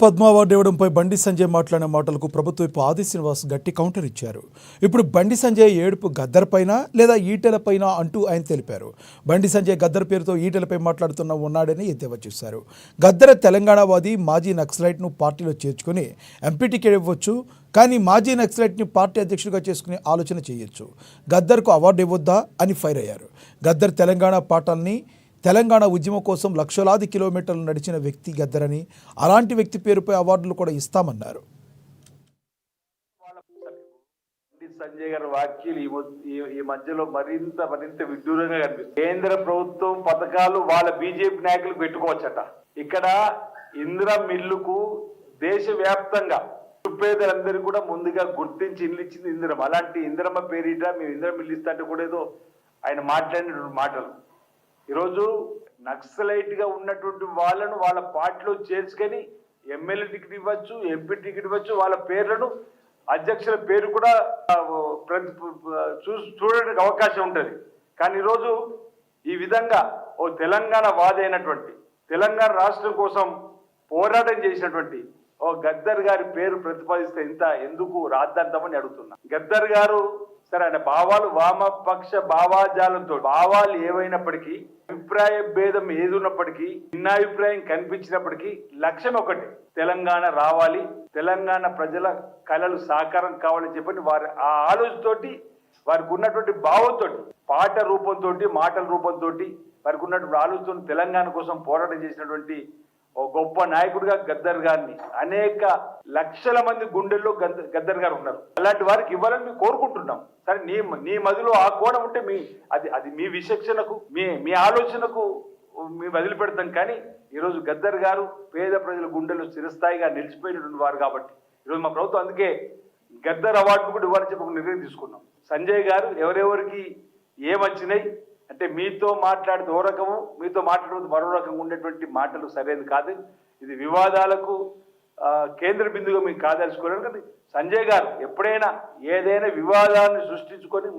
Padma award ఇవ్వడంపై Bandi Sanjay మాట్లాడిన మాటలకు ప్రభుత్వపు ఆది శ్రీనివాస్ గట్టి కౌంటర్ ఇచ్చారు. ఇప్పుడు బండి సంజయ్ ఏడుపు గద్దర్పైన లేదా ఈటెలపైన అంటూ ఆయన తెలిపారు. బండి సంజయ్ గద్దర్ పేరుతో ఈటెలపై మాట్లాడుతున్న ఉన్నాడని ఎద్దేవా చేశారు. గద్దర్ తెలంగాణవాది, మాజీ నక్సలైట్ను పార్టీలో చేర్చుకుని ఎంపీ టికెట్ ఇవ్వచ్చు, కానీ మాజీ నక్సలైట్ని పార్టీ అధ్యక్షుడిగా చేసుకునే ఆలోచన చేయొచ్చు. గద్దర్కు అవార్డు ఇవ్వొద్దా అని ఫైర్ అయ్యారు. గద్దర్ తెలంగాణ ఉద్యమం కోసం లక్షలాది కిలోమీటర్లు నడిచిన వ్యక్తి గద్దరని, అలాంటి వ్యక్తి పేరుపై అవార్డులు కూడా ఇస్తామన్నారు. సంజయ్ గారి వ్యాఖ్యలు ఈ మధ్యలో మరింత విడ్డూరంగా కనిపిస్తుంది. కేంద్ర ప్రభుత్వం పథకాలు వాళ్ళ బీజేపీ నాయకులు పెట్టుకోవచ్చట. ఇక్కడ ఇందిరా మిల్లుకు దేశవ్యాప్తంగా నిరుపేదలందరూ కూడా ముందుగా గుర్తించి ఇల్లు ఇచ్చింది ఇందిరమ్మ. అలాంటి ఇందిరమ్మ పేరిట మేము ఇందిరా మిల్లు ఇస్తా అంటే కూడా ఏదో ఆయన మాట్లాడిన మాటలు. ఈరోజు నక్సలైట్ గా ఉన్నటువంటి వాళ్ళను వాళ్ళ పార్టీలో చేర్చుకొని ఎమ్మెల్యే టికెట్ ఇవ్వచ్చు, ఎంపీ టికెట్ ఇవ్వచ్చు, వాళ్ళ పేర్లను అధ్యక్షుల పేరు కూడా చూడడానికి అవకాశం ఉంటుంది. కానీ ఈరోజు ఈ విధంగా ఓ తెలంగాణ వాది అయినటువంటి, తెలంగాణ రాష్ట్రం కోసం పోరాటం చేసినటువంటి ఓ గద్దర్ గారి పేరు ప్రతిపాదిస్తే ఎందుకు రాద్ధాంతమని అడుగుతున్నా. గద్దర్ గారు సరే, ఆయన భావాలు వామపక్ష భావాజాలంతో భావాలు ఏవైనప్పటికీ, అభిప్రాయ భేదం ఏది ఉన్నప్పటికీ, భిన్నాభిప్రాయం కనిపించినప్పటికీ లక్ష్యం ఒకటి, తెలంగాణ రావాలి, తెలంగాణ ప్రజల కళలు సాకారం కావాలని చెప్పని వారి ఆ ఆలోచనతోటి, వారికి ఉన్నటువంటి భావంతో, పాట రూపంతో, మాటల రూపంతో, వారికి ఉన్నటువంటి ఆలోచనతో తెలంగాణ కోసం పోరాటం చేసినటువంటి ఓ గొప్ప నాయకుడిగా గద్దర్ గారిని అనేక లక్షల మంది గుండెల్లో గద్దర్ గారు ఉన్నారు. అలాంటి వారికి ఇవ్వాలని మేము కోరుకుంటున్నాం. సరే, నీ మదిలో ఆ కోణం ఉంటే అది మీ విచక్షణకు, మీ ఆలోచనకు మేము వదిలిపెడతాం. కానీ ఈరోజు గద్దర్ గారు పేద ప్రజల గుండెల్లో చిరస్థాయిగా నిలిచిపోయినటువంటి వారు కాబట్టి ఈరోజు మా ప్రభుత్వం అందుకే గద్దర్ అవార్డు కూడా ఇవ్వాలని చెప్పి ఒక నిర్ణయం తీసుకున్నాం. సంజయ్ గారు ఎవరెవరికి ఏమొచ్చినాయి అంటే, మీతో మాట్లాడితే ఓ రకము, మీతో మాట్లాడితే మరో రకంగా ఉండేటువంటి మాటలు సరైనది కాదు. ఇది వివాదాలకు కేంద్ర బిందుగా మీకు కాదలుచుకోవడానికి. సంజయ్ గారు ఎప్పుడైనా ఏదైనా వివాదాన్ని సృష్టించుకొని